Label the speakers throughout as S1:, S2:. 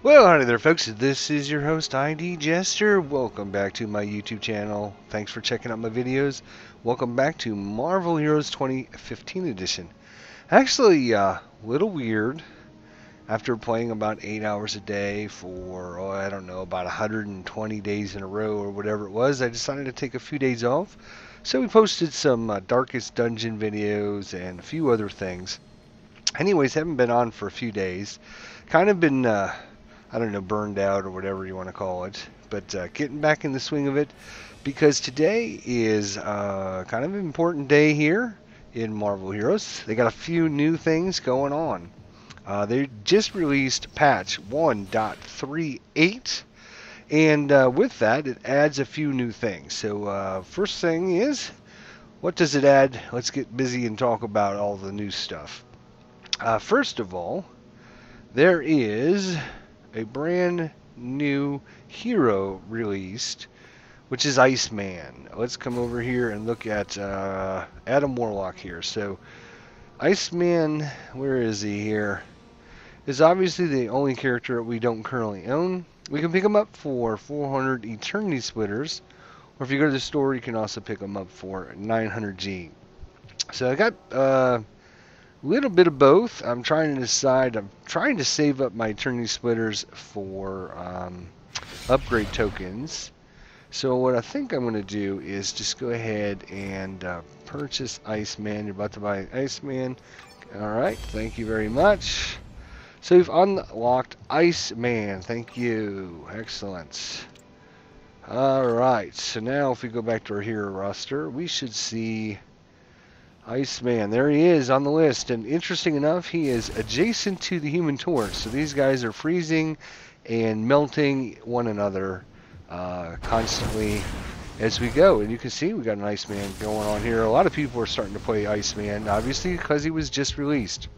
S1: Well, howdy there, folks. This is your host, ID Jester. Welcome back to my YouTube channel. Thanks for checking out my videos. Welcome back to Marvel Heroes 2015 edition. Actually, a little weird. After playing about 8 hours a day for, I don't know, about 120 days in a row or whatever it was, I decided to take a few days off. So we posted some Darkest Dungeon videos and a few other things. Anyways, haven't been on for a few days. Kind of been I don't know, burned out or whatever you want to call it. But getting back in the swing of it, because today is kind of an important day here in Marvel Heroes. They got a few new things going on. They just released patch 1.38, and with that, it adds a few new things. So first thing is, what does it add? Let's get busy and talk about all the new stuff. First of all, there is a brand new hero released, which is Iceman. Let's come over here and look at Adam Warlock here. So Iceman, where is he here? Is obviously the only character that we don't currently own. We can pick him up for 400 Eternity Splitters, or if you go to the store, you can also pick him up for 900G. So I got little bit of both. I'm trying to decide. I'm trying to save up my Eternity Splitters for upgrade tokens. So what I think I'm going to do is just go ahead and purchase Iceman. You're about to buy Iceman. Alright, thank you very much. So we've unlocked Iceman. Thank you. Excellent. Alright, so now if we go back to our hero roster, we should see Iceman. There he is on the list, and interesting enough, he is adjacent to the Human Torch. So these guys are freezing and melting one another constantly as we go. And you can see we got an Iceman going on here. A lot of people are starting to play Iceman, obviously because he was just released.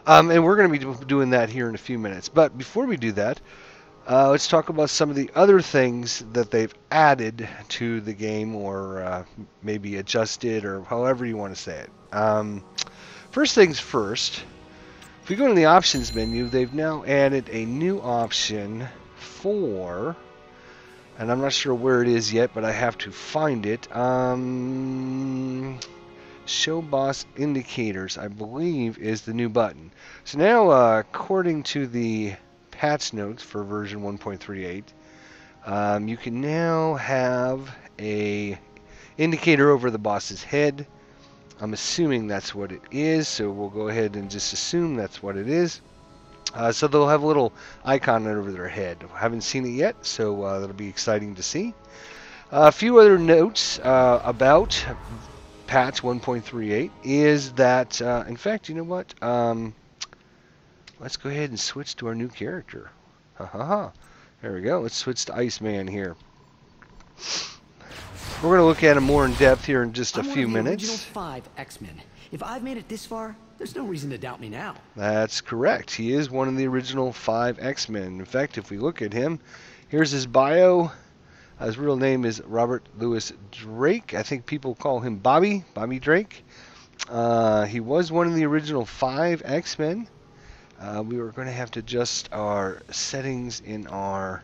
S1: And we're going to be doing that here in a few minutes. But before we do that, let's talk about some of the other things that they've added to the game, or maybe adjusted, or however you want to say it. First things first, if we go to the options menu, they've now added a new option for, and I'm not sure where it is yet, but I have to find it. Show boss indicators, I believe, is the new button. So now, according to the patch notes for version 1.38, you can now have a indicator over the boss's head. I'm assuming that's what it is, so we'll go ahead and just assume that's what it is. So they'll have a little icon over their head. I haven't seen it yet, so that'll be exciting to see. A few other notes about patch 1.38 is that, in fact, you know what? Let's go ahead and switch to our new character. There we go. Let's switch to Iceman here. We're going to look at him more in depth here in just a few minutes.
S2: Original 5 X-Men. If I've made it this far, there's no reason to doubt me now.
S1: That's correct. He is one of the original 5 X-Men. In fact, if we look at him, here's his bio. His real name is Robert Louis Drake. I think people call him Bobby Drake. He was one of the original 5 X-Men. We were going to have to adjust our settings in our...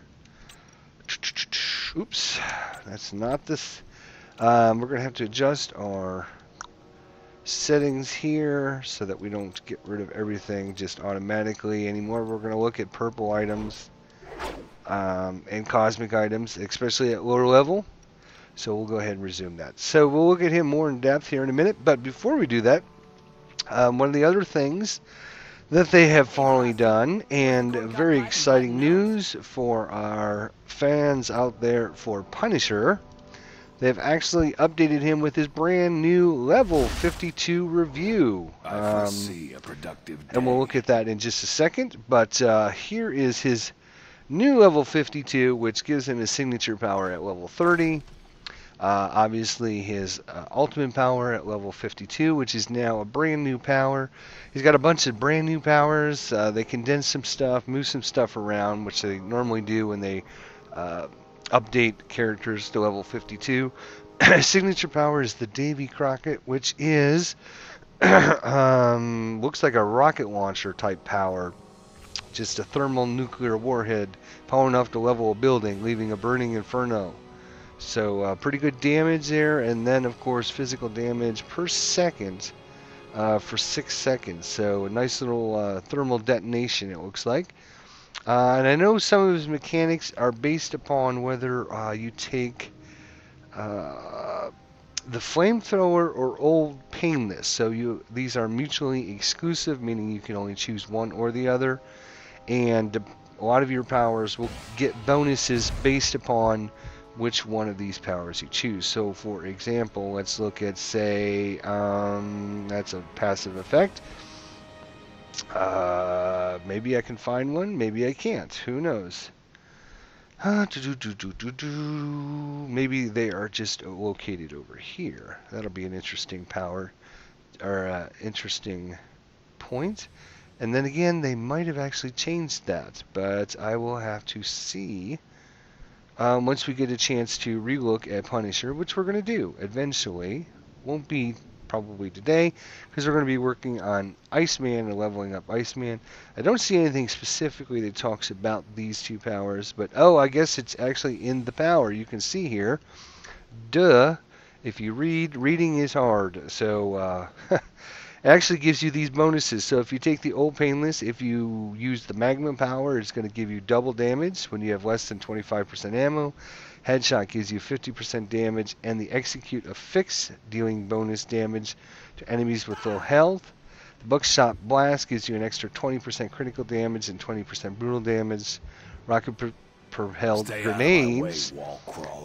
S1: Oops, that's not this. We're going to have to adjust our settings here so that we don't get rid of everything just automatically anymore. We're going to look at purple items and cosmic items, especially at lower level. So we'll go ahead and resume that. So we'll look at him more in depth here in a minute. But before we do that, one of the other things that they have finally done, and very exciting news for our fans out there for Punisher, they've actually updated him with his brand new level 52 review.
S3: I foresee a productive day.
S1: And we'll look at that in just a second, but here is his new level 52, which gives him his signature power at level 30. Obviously his ultimate power at level 52, which is now a brand new power. He's got a bunch of brand new powers. They condense some stuff, move some stuff around, which they normally do when they update characters to level 52. Signature power is the Davy Crockett, which is looks like a rocket launcher type power. just a thermal nuclear warhead, power enough to level a building, leaving a burning inferno. So pretty good damage there, and then of course physical damage per second for 6 seconds. So a nice little thermal detonation, it looks like. And I know some of his mechanics are based upon whether you take the flamethrower or old painless. So these are mutually exclusive, meaning you can only choose one or the other. And a lot of your powers will get bonuses based upon which one of these powers you choose. So for example, let's look at, say, that's a passive effect. Maybe I can find one, maybe I can't, who knows. Maybe they are just located over here. That'll be an interesting power, or interesting point. And then again, they might have actually changed that, but I will have to see once we get a chance to relook at Punisher, which we're going to do eventually. Won't be probably today, because we're going to be working on Iceman and leveling up Iceman. I don't see anything specifically that talks about these two powers, but oh, I guess it's actually in the power. You can see here, duh, if you reading is hard, so it actually gives you these bonuses. So if you take the old painless, if you use the magma power, it's going to give you double damage when you have less than 25% ammo. Headshot gives you 50% damage, and the execute a fix, dealing bonus damage to enemies with low health. The buckshot blast gives you an extra 20% critical damage and 20% brutal damage. Rocket propelled grenades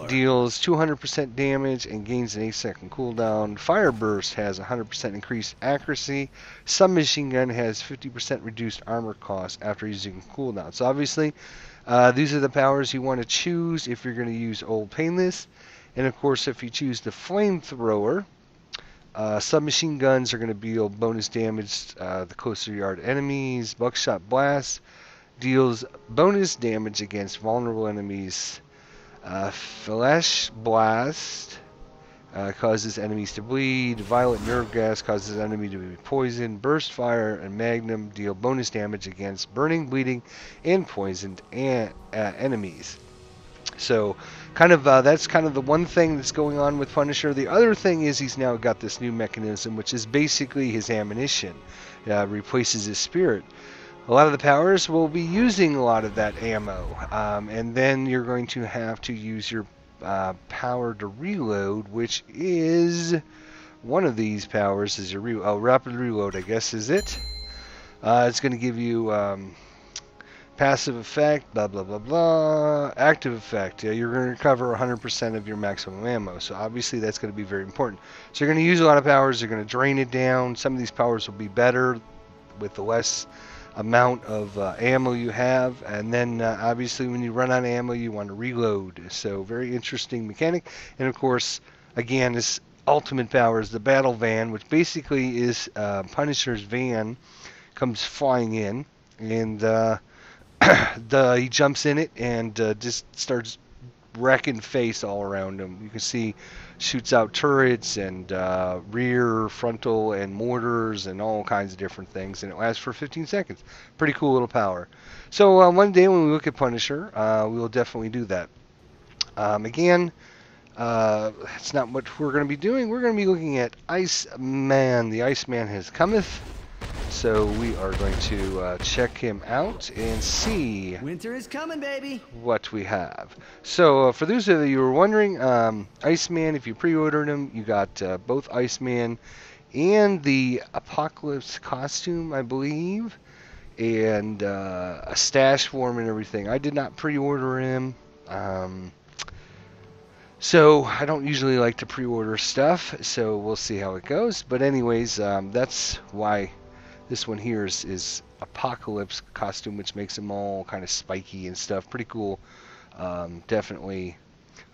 S1: deals 200% damage and gains an 8-second cooldown. Fire burst has 100% increased accuracy. Submachine gun has 50% reduced armor cost after using cooldown. So obviously, these are the powers you want to choose if you're going to use old painless. And of course, if you choose the flamethrower, submachine guns are going to deal bonus damage the closer you are to enemies. Buckshot blast deals bonus damage against vulnerable enemies. Flash blast causes enemies to bleed. Violet nerve gas causes enemy to be poisoned. Burst fire and magnum deal bonus damage against burning, bleeding, and poisoned enemies. So that's kind of the one thing that's going on with Punisher. The other thing is he's now got this new mechanism, which is basically his ammunition. Replaces his spirit. A lot of the powers will be using a lot of that ammo, and then you're going to have to use your power to reload, which is one of these powers is your rapid reload, I guess, is it? It's going to give you passive effect, blah blah blah blah. Active effect, you're going to recover 100% of your maximum ammo, so obviously that's going to be very important. So you're going to use a lot of powers, you're going to drain it down. Some of these powers will be better with the less amount of ammo you have, and then obviously when you run out of ammo you want to reload. So very interesting mechanic. And of course, again, this ultimate power is the battle van, which basically is Punisher's van comes flying in, and he jumps in it and just starts wrecking face all around him. You can see shoots out turrets and rear, frontal, and mortars and all kinds of different things, and it lasts for 15 seconds. Pretty cool little power. So one day when we look at Punisher, we will definitely do that. Again, that's not what we're going to be doing. We're going to be looking at Iceman. The Iceman has cometh. So we are going to check him out and see
S2: Winter is coming, baby.
S1: what we have. So for those of you who are wondering, Iceman, if you pre-ordered him, you got both Iceman and the Apocalypse costume, I believe, and a stash form and everything. I did not pre-order him. So I don't usually like to pre-order stuff, so we'll see how it goes. But anyways, that's why this one here is Apocalypse costume, which makes them all kind of spiky and stuff. Pretty cool. Definitely.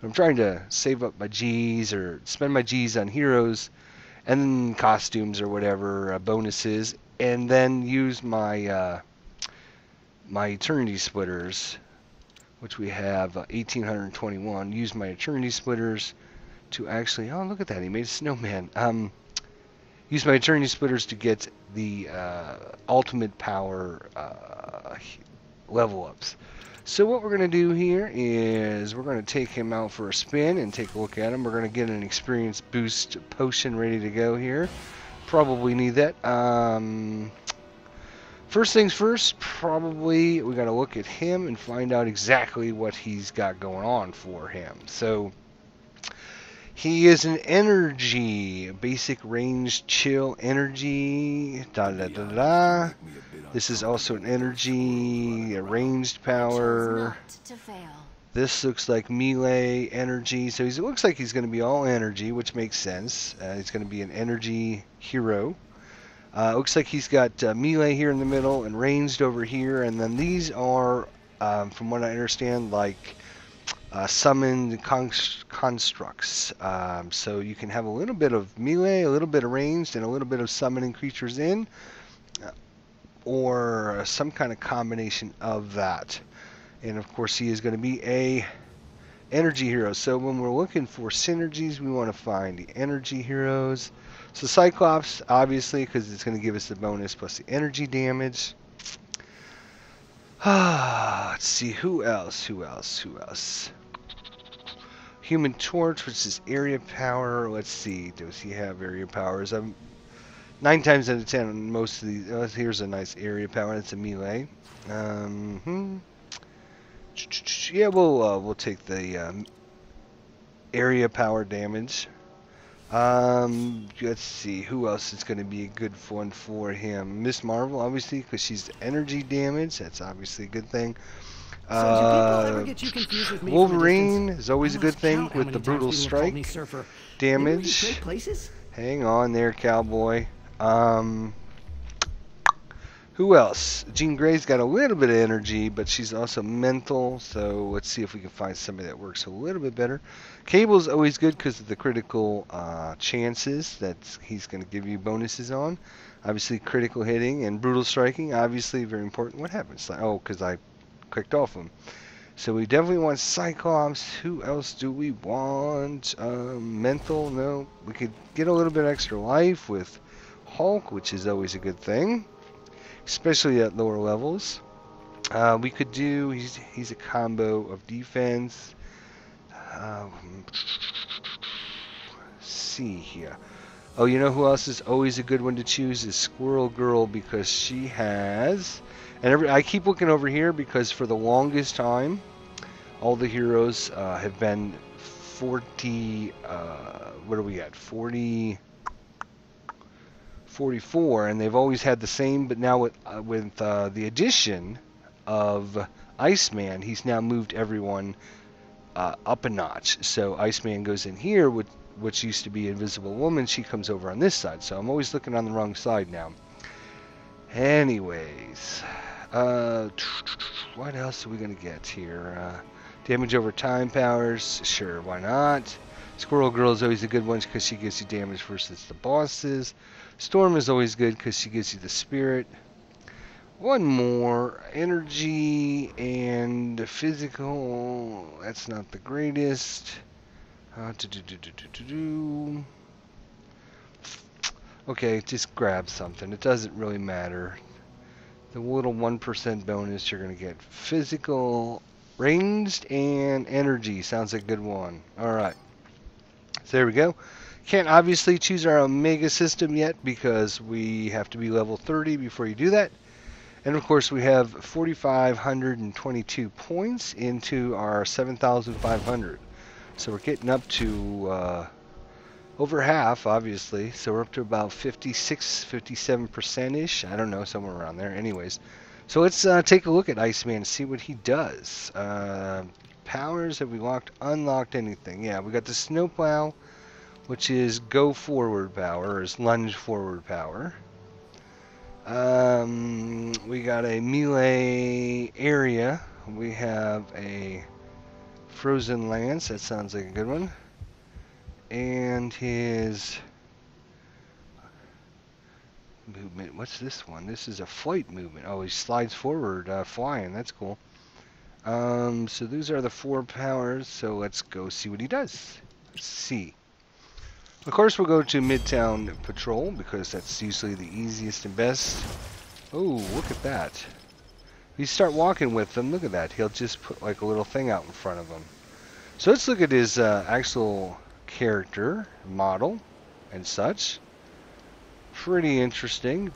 S1: I'm trying to save up my G's or spend my G's on heroes and then costumes or whatever, bonuses, and then use my my Eternity Splitters, which we have 1,821. Use my Eternity Splitters to actually... Oh, look at that. He made a snowman. Use my Eternity Splitters to get the ultimate power level ups. So what we're going to do here is we're going to take him out for a spin and take a look at him. We're going to get an experience boost potion ready to go here. Probably need that. First things first, probably we got to look at him and find out exactly what he's got going on for him. So he is an energy, basic range chill energy, da da da da. This is also an energy, a ranged power. This looks like melee energy, so it looks like he's going to be all energy, which makes sense. He's going to be an energy hero. Looks like he's got melee here in the middle and ranged over here, and then these are, from what I understand, like summoned constructs. So you can have a little bit of melee, a little bit of ranged, and a little bit of summoning creatures in, or some kind of combination of that. And of course he is going to be a energy hero. So when we're looking for synergies, we want to find the energy heroes. So Cyclops, obviously, because it's going to give us the bonus plus the energy damage. Let's see, who else? Human Torch, which is area power. Let's see, does he have area powers? 9 times out of 10, most of these. Here's a nice area power. That's a melee. Yeah, we'll take the area power damage. Let's see, who else is going to be a good one for him? Miss Marvel, obviously, because she's energy damage. That's obviously a good thing. Wolverine is always a good thing with the brutal strike damage. Hang on there, cowboy. Who else? Jean Grey's got a little bit of energy, but she's also mental, so let's see if we can find somebody that works a little bit better. Cable's always good because of the critical chances that he's going to give you bonuses on. Obviously, critical hitting and brutal striking, obviously very important. What happens? Oh, because I clicked off him. So we definitely want Cyclops. Who else do we want? Mental, no. We could get a little bit extra life with Hulk, which is always a good thing, especially at lower levels. We could do, he's a combo of defense. See here. Oh, you know who else is always a good one to choose is Squirrel Girl, because she has, and I keep looking over here because for the longest time, all the heroes have been 40, what are we at, 44, and they've always had the same, but now with the addition of Iceman, he's now moved everyone up a notch. So Iceman goes in here, which used to be Invisible Woman. She comes over on this side, so I'm always looking on the wrong side now. Anyways, what else are we going to get here? Damage over time powers, sure, why not? Squirrel Girl is always a good one because she gives you damage versus the bosses. Storm is always good because she gives you the spirit. One more, energy and physical. That's not the greatest. Okay, just grab something. It doesn't really matter. The little 1% bonus you're going to get. Physical, ranged, and energy. Sounds like a good one. Alright. So there we go. Can't obviously choose our Omega system yet because we have to be level 30 before you do that. And of course we have 4,522 points into our 7,500. So we're getting up to over half, obviously. So we're up to about 56, 57%-ish. I don't know, somewhere around there. Anyways, so let's take a look at Iceman and see what he does. Powers, have we unlocked anything? Yeah, we got the Snowplow, which is go forward power, or is lunge forward power. We got a melee area. We have a frozen lance. That sounds like a good one. And his movement. What's this one? This is a flight movement. Oh, he slides forward, flying. That's cool. So those are the 4 powers. So let's go see what he does. Let's see. Of course, we'll go to Midtown Patrol because that's usually the easiest and best. Oh, look at that. You start walking with him, look at that. He'll just put like a little thing out in front of him. So let's look at his actual character model and such. Pretty interesting.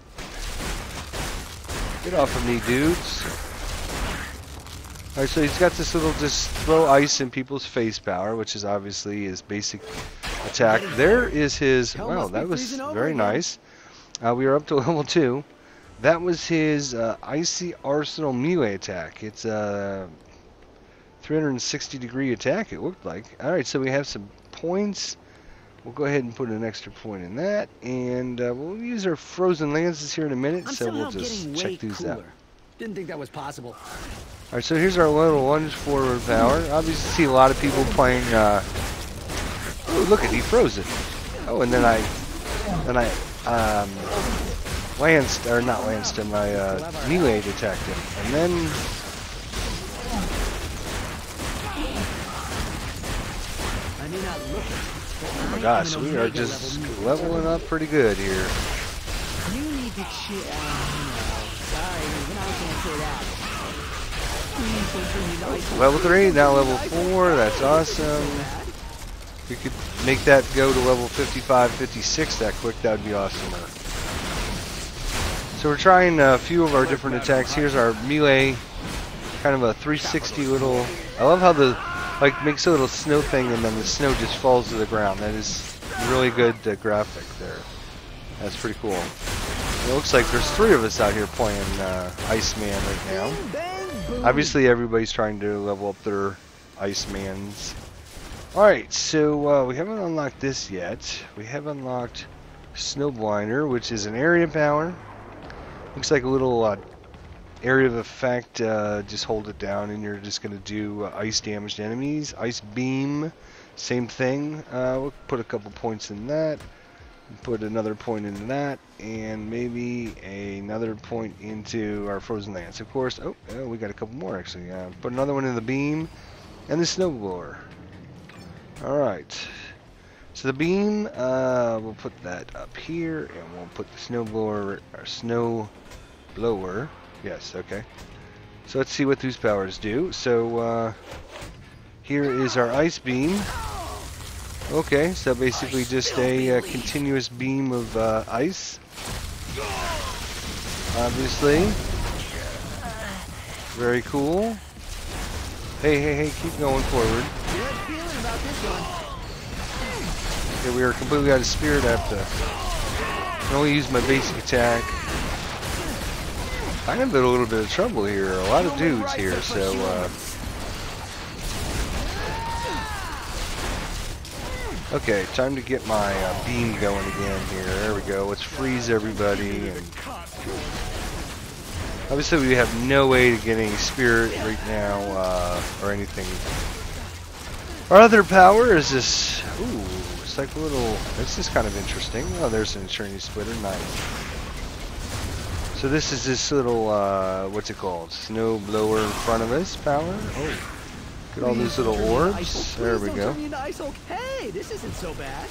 S1: Get off of me, dudes. Alright, so he's got this little just throw ice in people's face power, which is obviously his basic attack. There is his... Wow, that was very nice. We are up to level 2. That was his Icy Arsenal melee attack. It's a 360-degree attack, it looked like. Alright, so we have some points. We'll go ahead and put an extra point in that. And we'll use our frozen lances here in a minute, so we'll just check these out.
S2: Didn't think that was possible.
S1: Alright, so here's our little lunge forward power. Obviously, see a lot of people playing... Oh, look at, he froze it. Oh, and then I lanced, or not lanced him, I melee attacked him. And then... Oh my gosh, we are just leveling up pretty good here.
S2: You need to chill. Sorry, I can't say that.
S1: Level 3, now level 4, that's awesome. We could make that go to level 55, 56 that quick, that would be awesome. So we're trying a few of our different attacks. Here's our melee, kind of a 360 little... I love how the, like, makes a little snow thing and then the snow just falls to the ground. That is really good graphic there. That's pretty cool. It looks like there's 3 of us out here playing Iceman right now. Obviously everybody's trying to level up their Icemans. Alright, so we haven't unlocked this yet. We have unlocked Snowblinder, which is an area power. Looks like a little area of effect. Just hold it down and you're just going to do ice damage to enemies. Ice beam, same thing. We'll put a couple points in that. Put another point into that. And maybe another point into our frozen lance. Of course, oh, we got a couple more actually. Put another one in the beam and the snowblower. Alright. So the beam, we'll put that up here, and we'll put the snowblower, or snow blower. Yes, okay. So let's see what these powers do. So here is our ice beam. Okay, so basically just a continuous beam of ice. Obviously. Very cool. Hey, keep going forward. Okay, we are completely out of spirit. I have to... I can only use my basic attack. I'm in a little bit of trouble here. A lot of dudes here, so... Okay, time to get my beam going again here. There we go. Let's freeze everybody. And obviously, we have no way to get any spirit right now, or anything. Our other power is this... Ooh, it's like a little... This is kind of interesting. Oh, there's an Eternity Splitter. Nice. So this is this little, what's it called? Snow blower in front of us power. Oh, look at all these little orbs. There we go.
S2: Hey, this isn't so bad.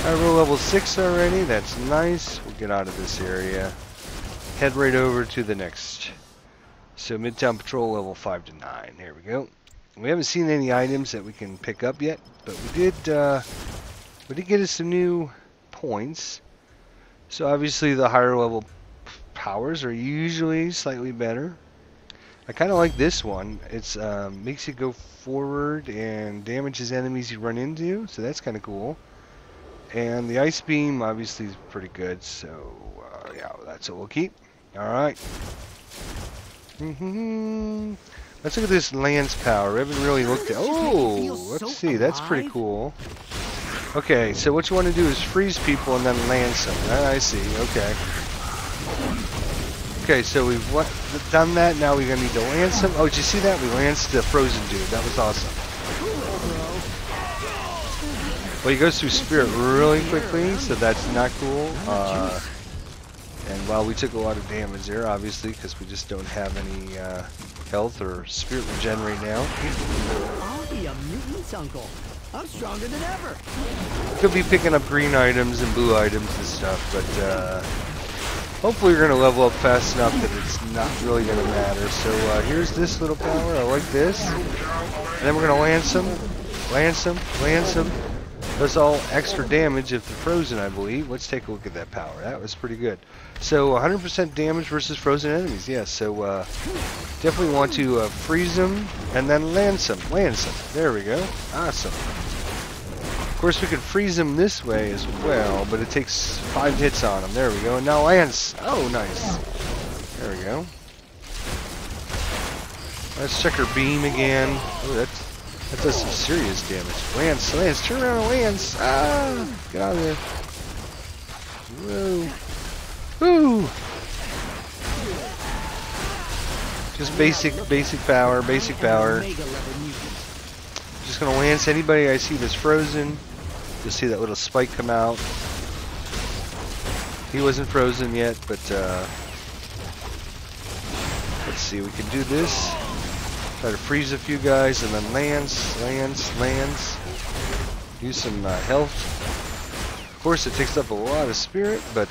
S1: We're level 6 already. That's nice. We'll get out of this area. Head right over to the next. So Midtown Patrol level 5 to 9. There we go. We haven't seen any items that we can pick up yet, but we did get us some new points. So obviously the higher level powers are usually slightly better. I kind of like this one. It's makes you go forward and damages enemies you run into, so that's kind of cool. And the ice beam obviously is pretty good, so yeah, that's what we'll keep. All right. Let's look at this lance power. We haven't really looked at... Oh, let's see. That's pretty cool. Okay, so what you want to do is freeze people and then lance them. I see. Okay. Okay, so we've done that. Now we're going to need to lance them. Oh, did you see that? We lanced the frozen dude. That was awesome. Well, he goes through spirit really quickly, so that's not cool. And while we took a lot of damage there, obviously, because we just don't have any health or spirit regen right now.
S2: I'll be a mutant's uncle. I'm stronger than ever.
S1: Could be picking up green items and blue items and stuff, but Hopefully we're going to level up fast enough that it's not really going to matter. So here's this little power. I like this. And then we're going to lance him. Lance him. Lance him. Does all extra damage if they're frozen, I believe. Let's take a look at that power. That was pretty good. So 100% damage versus frozen enemies. Yes, so definitely want to freeze them and then lance them. Lance them. There we go. Awesome. Of course, we could freeze them this way as well, but it takes 5 hits on them. There we go. And now lance. Oh, nice. There we go. Let's check her beam again. Oh, that does some serious damage. Lance, Lance, turn around, Lance. Ah, get out of there. Whoa. Woo. Just basic power, basic power. Just gonna lance anybody I see that's frozen. You'll see that little spike come out. He wasn't frozen yet, but let's see. We can do this. Try to freeze a few guys and then lance. Use some health. Of course, it takes up a lot of spirit, but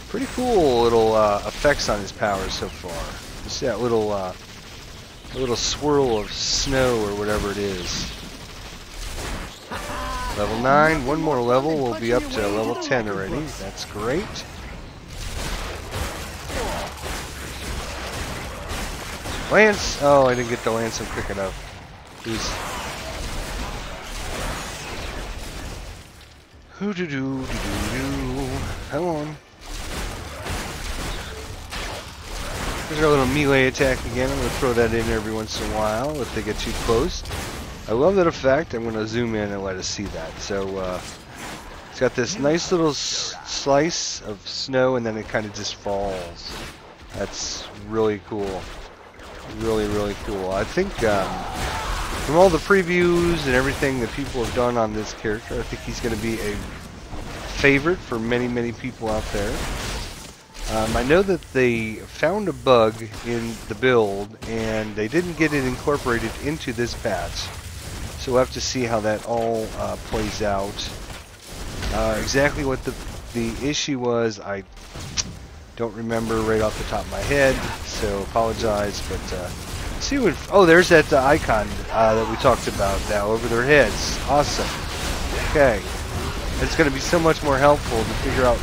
S1: pretty cool little effects on his powers so far. You see that little swirl of snow or whatever it is. Level 9, one more level, we'll be up to level 10 already. That's great. Lance! Oh, I didn't get to lance him quick enough. He's... Hoo-doo-doo-doo-doo-doo. Come on. There's our little melee attack again. I'm going to throw that in every once in a while if they get too close. I love that effect. I'm going to zoom in and let us see that. So, it's got this nice little slice of snow and then it kind of just falls. That's really cool. Really, really cool. I think from all the previews and everything that people have done on this character, I think he's going to be a favorite for many, many people out there. I know that they found a bug in the build and they didn't get it incorporated into this patch. So we'll have to see how that all plays out. Exactly what the issue was, I don't remember right off the top of my head, so apologize, but see what... Oh, there's that icon that we talked about now over their heads. Awesome. Okay. It's going to be so much more helpful to figure out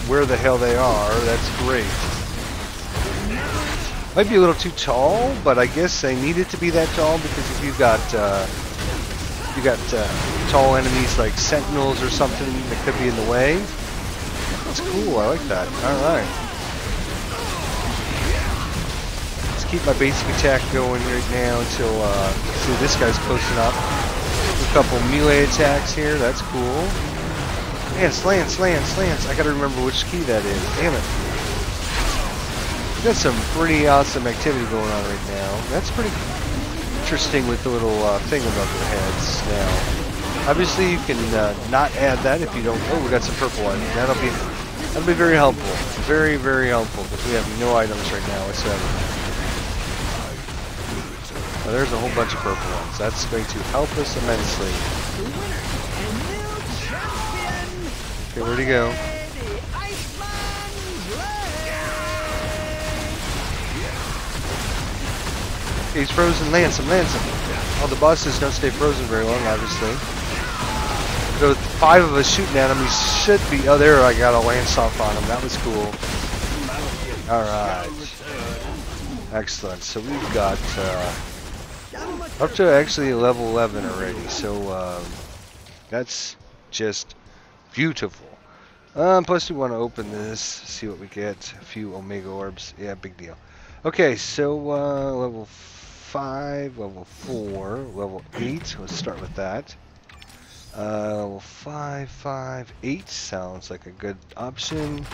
S1: where the hell they are. That's great. Might be a little too tall, but I guess they need it to be that tall because if you've got tall enemies like sentinels or something that could be in the way. That's cool. I like that. All right. Let's keep my basic attack going right now until see this guy's close enough. A couple melee attacks here. That's cool. Lance. I gotta remember which key that is. Damn it. We got some pretty awesome activity going on right now. That's pretty interesting with the little thing above their heads now. Obviously, you can not add that if you don't. Oh, we got some purple items. That'll be very helpful. Very, very helpful because we have no items right now whatsoever. Now, there's a whole bunch of purple ones. That's going to help us immensely. Okay, where'd he go? He's frozen. Lance him. Well, the bosses don't stay frozen very long, obviously. So with 5 of us shooting at him, he should be... Oh, there, I got a lance off on him. That was cool. Alright. Excellent. So we've got up to actually level 11 already. So that's just beautiful. Plus we want to open this, see what we get. A few Omega Orbs. Yeah, big deal. Okay, so level 5, level 4, level 8. Let's start with that. Level 5, 8 sounds like a good option.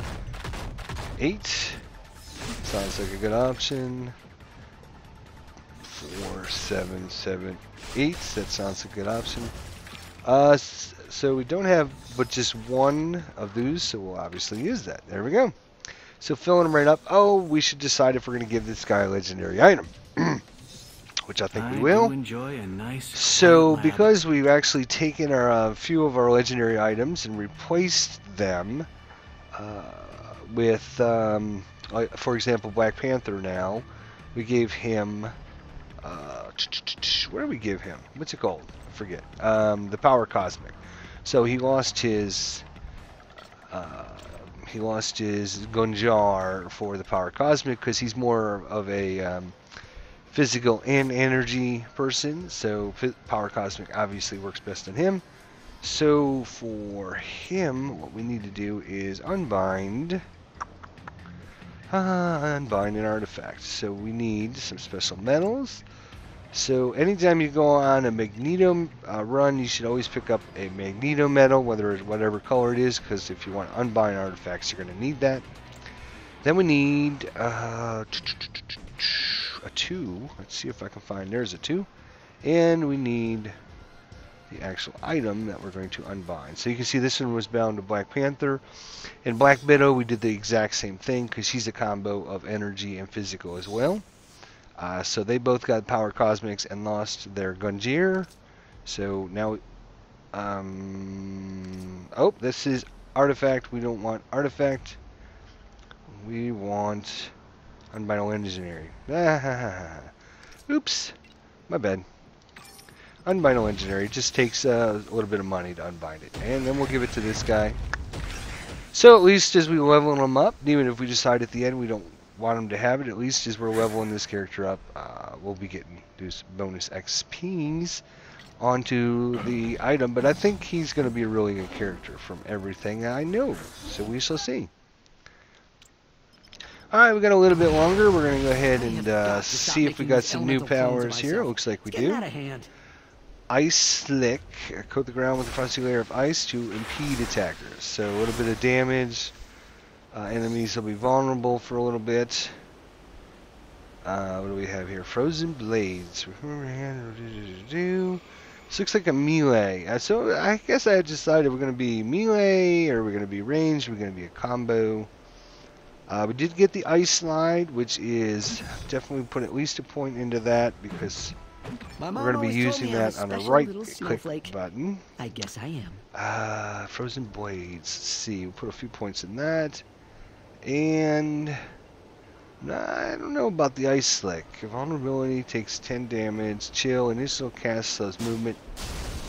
S1: 8 sounds like a good option. 4, 7, 8. That sounds like a good option. So we don't have but just one of those, so we'll obviously use that. There we go. So filling them right up. Oh, we should decide if we're going to give this guy a legendary item. Which I think we will.
S2: Enjoy a nice
S1: so because we've actually taken our few of our legendary items and replaced them with, like, for example, Black Panther now, we gave him, what did we give him? What's it called? I forget. The Power Cosmic. So he lost his Gunjar for the Power Cosmic because he's more of a physical and energy person. So Power Cosmic obviously works best on him. So for him, what we need to do is unbind an artifact. So we need some special metals. So anytime you go on a Magneto run, you should always pick up a Magneto metal, whatever color it is, because if you want to unbind artifacts, you're going to need that. Then we need a 2. Let's see if I can find. There's a 2. And we need the actual item that we're going to unbind. So you can see this one was bound to Black Panther. In Black Widow, we did the exact same thing because she's a combo of energy and physical as well. So they both got Power Cosmics and lost their Gunjir. So now, oh, this is Artifact. We don't want Artifact. We want Unbindable Engineering. Oops, my bad. Unbindable Engineering. It just takes a little bit of money to unbind it. And then we'll give it to this guy. So at least as we level him up, even if we decide at the end we don't want him to have it, at least as we're leveling this character up, we'll be getting those bonus XPs onto the item. But I think he's going to be a really good character from everything I know. So we shall see. Alright, we got a little bit longer. We're going to go ahead and see if we got some new powers here. It looks like we do. Ice Slick. Coat the ground with a frosty layer of ice to impede attackers. So a little bit of damage. Enemies will be vulnerable for a little bit. What do we have here? Frozen Blades. This looks like a melee. So I guess I decided we're going to be melee, or we're going to be ranged, we're going to be a combo. We did get the Ice Slide, which is definitely put at least a point into that because we're going to be using that on the right click button.
S2: I guess I am.
S1: Frozen Blades. Let's see. We'll put a few points in that. And I don't know about the Ice Slick. Vulnerability takes 10 damage. Chill. Initial cast slows movement.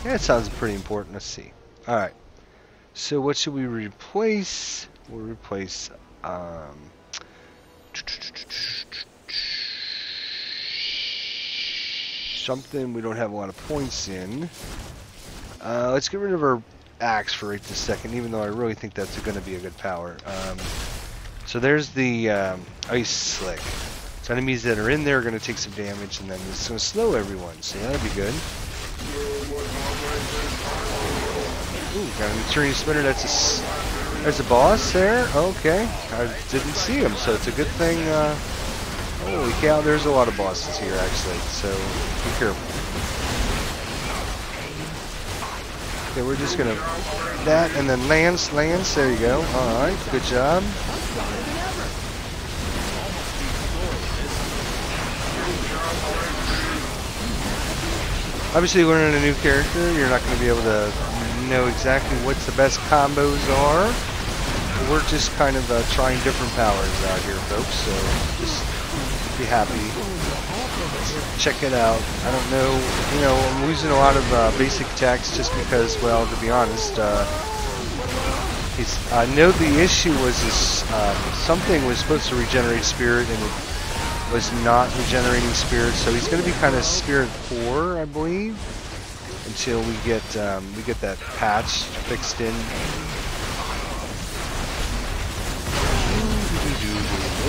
S1: Yeah, that sounds pretty important. Let's see. Alright. So what should we replace? We'll replace something we don't have a lot of points in. Let's get rid of our axe for right this second, even though I really think that's going to be a good power. So there's the Ice Slick. So enemies that are in there are going to take some damage, and then it's going to slow everyone. So that'll be good. Ooh, got an Eternium Spinner. There's a boss there. Okay, I didn't see him, so it's a good thing. Holy cow, there's a lot of bosses here actually. So be careful. Okay, we're just gonna that and then Lance. There you go. All right, good job. Obviously, learning a new character, you're not going to be able to know exactly what the best combos are. We're just kind of trying different powers out here, folks. So just be happy. Check it out. I don't know, you know, I'm losing a lot of basic attacks just because, well, to be honest, I know the issue was this, something was supposed to regenerate spirit and it was not regenerating spirit, so he's going to be kind of spirit poor, I believe, until we get that patch fixed in.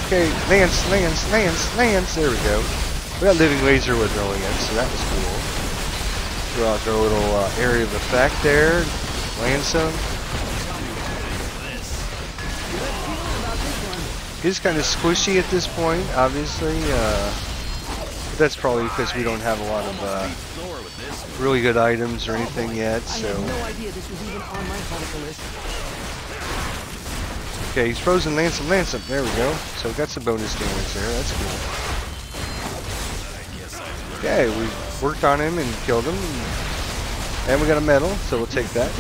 S1: Okay, Lance, there we go. We got Living Laser with rolling in, so that was cool. Throw out their little area of effect there, lance him. He's kind of squishy at this point, obviously. But that's probably because we don't have a lot of really good items or anything yet. So. Okay, he's frozen. Lance him. There we go. So we got some bonus damage there. That's cool. Okay, we worked on him and killed him, and we got a medal, so we'll take that.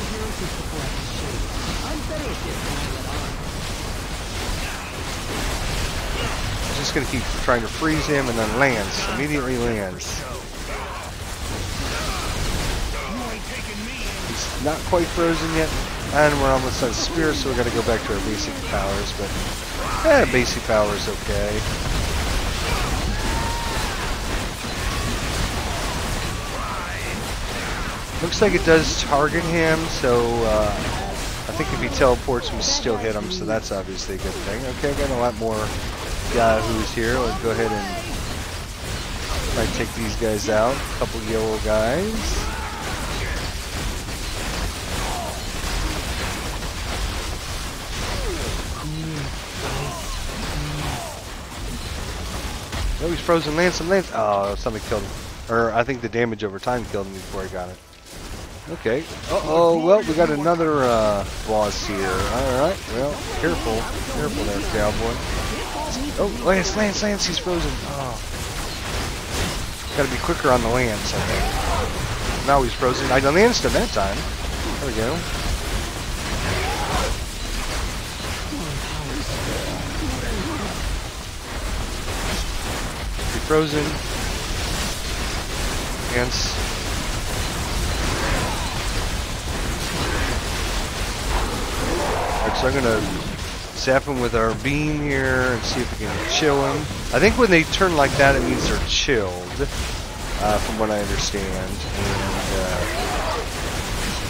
S1: just going to keep trying to freeze him and then lands. Immediately lands. He's not quite frozen yet. And we're almost out of spirit, so we got to go back to our basic powers. But, basic power is okay. Looks like it does target him, so I think if he teleports, we still hit him, so that's obviously a good thing. Okay, got a lot more yahoos here. Let's go ahead and try to take these guys out. A couple yellow guys. Oh, he's frozen. Lance. Oh, something killed him. Or I think the damage over time killed him before I got it. Okay. Uh-oh. Well, we got another boss here. Alright. Well, careful. Careful there, cowboy. Oh, Lance. He's frozen. Oh. Gotta be quicker on the Lance, I think. Now he's frozen. I lanced him that time. There we go. Be frozen. Lance. So I'm gonna zap him with our beam here and see if we can chill him. I think when they turn like that, it means they're chilled, from what I understand.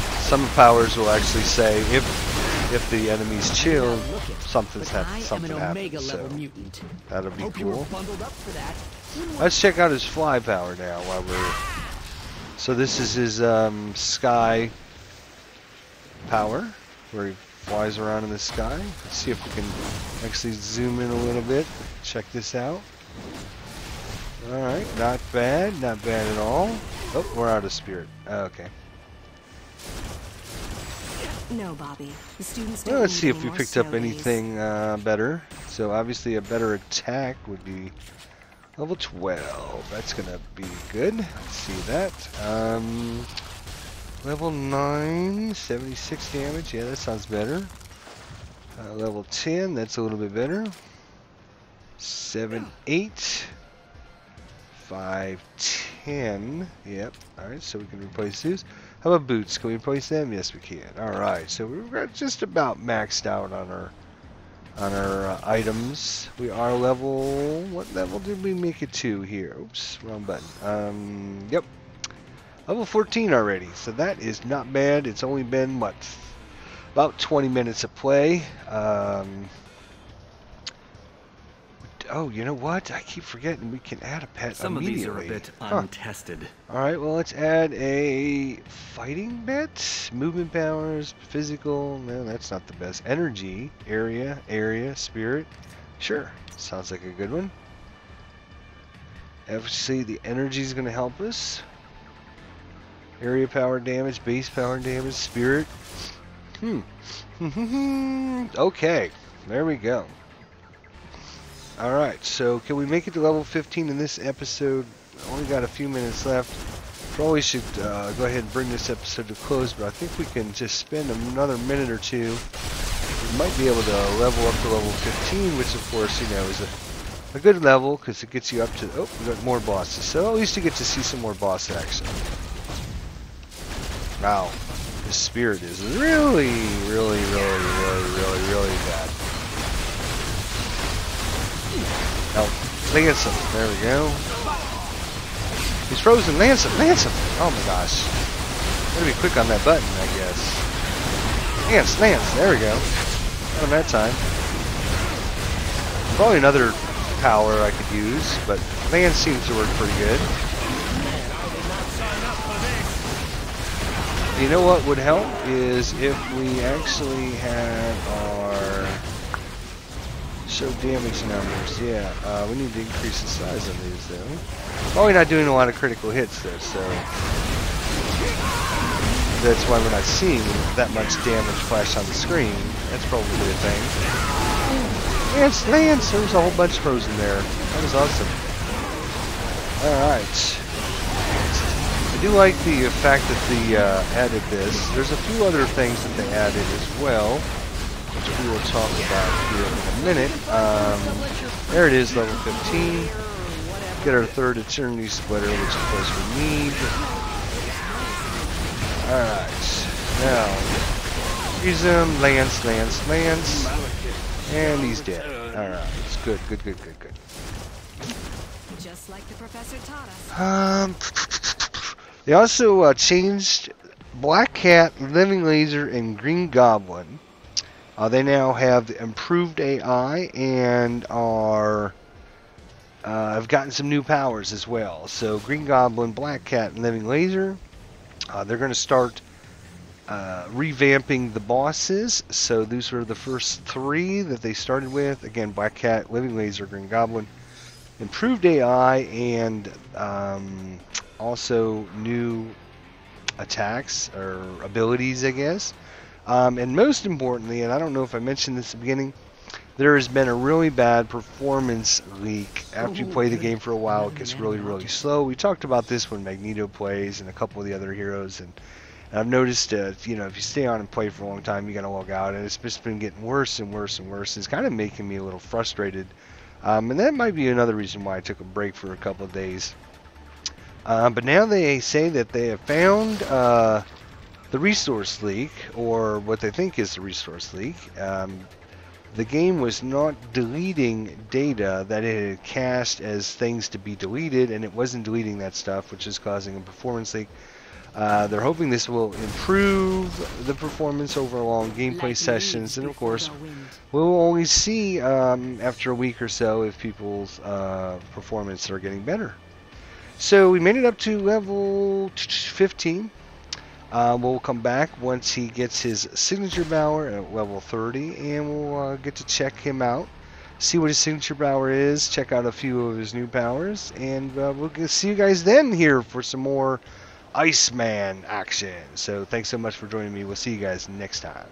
S1: And some powers will actually say if the enemy's chilled, something happens. So that'll be cool. Let's check out his fly power now while we're. So this is his sky power, where he flies around in the sky. Let's see if we can actually zoom in a little bit. Check this out. Alright, not bad at all. Oh, we're out of spirit. Okay.
S4: No, Bobby. The students don't.
S1: Well, let's
S4: need
S1: see if
S4: any
S1: we
S4: more
S1: picked up
S4: snow days.
S1: anything better. So obviously a better attack would be level 12. That's gonna be good. Let's see that. Level 9, 76 damage. Yeah, that sounds better. Level 10, that's a little bit better. 7, 8, 5, 10. Yep. Alright, so we can replace these. How about boots? Can we replace them? Yes, we can. Alright, so we've got just about maxed out on our items. We are level. What level did we make it to here? Oops, wrong button. Yep. Level 14 already, so that is not bad. It's only been, what, about 20 minutes of play. Oh, you know what? I keep forgetting we can add a pet
S3: Some of these
S1: immediately.
S3: are a bit untested.
S1: Alright, well, let's add a fighting bit. Movement powers, physical. No, that's not the best. Energy, area, spirit. Sure, sounds like a good one. Obviously, the energy is going to help us. Area power damage, base power damage, spirit. Okay, there we go. Alright, so can we make it to level 15 in this episode? Only got a few minutes left. Probably should go ahead and bring this episode to close, but I think we can just spend another minute or two. We might be able to level up to level 15, which of course, you know, is a good level because it gets you up to. Oh, we got more bosses, so at least you get to see some more boss action. Wow, this spirit is really bad. Oh, lance him. There we go. He's frozen. Lance him. Oh my gosh. Gotta be quick on that button, I guess. Lance. There we go. Got him that time. Probably another power I could use, but Lance seems to work pretty good. You know what would help is if we actually had our show damage numbers. Yeah, we need to increase the size of these though. Probably not doing a lot of critical hits though, so that's why we're not seeing that much damage flash on the screen. That's probably a thing. Lance! There's a whole bunch frozen there. That was awesome. Alright. I do like the fact that they added this. There's a few other things that they added as well. which we will talk about here in a minute. There it is, level 15. Get our third Eternity Splitter, which of course we need. Alright, now, freeze him, Lance. And he's dead. Alright, it's good.
S4: Just like the professor taught us.
S1: They also changed Black Cat, Living Laser, and Green Goblin. They now have improved AI and are have gotten some new powers as well. So Green Goblin, Black Cat, and Living Laser, they're going to start revamping the bosses. So these were the first three that they started with. Again, Black Cat, Living Laser, Green Goblin. Improved AI and also new attacks or abilities, I guess. And most importantly, and I don't know if I mentioned this at the beginning, there has been a really bad performance leak. After you play the game for a while, it gets really slow. We talked about this when Magneto plays and a couple of the other heroes, and I've noticed, you know, if you stay on and play for a long time, you gotta log out, and it's just been getting worse and worse. It's kind of making me a little frustrated, and that might be another reason why I took a break for a couple of days. But now they say that they have found the resource leak, or what they think is the resource leak. The game was not deleting data that it had cached as things to be deleted, and it wasn't deleting that stuff, which is causing a performance leak. They're hoping this will improve the performance over long gameplay sessions, and of course, we'll only see after a week or so if people's performance are getting better. So we made it up to level 15. We'll come back once he gets his signature power at level 30, and we'll get to check him out, see what his signature power is, check out a few of his new powers, and we'll see you guys then here for some more Iceman action. So thanks so much for joining me. We'll see you guys next time.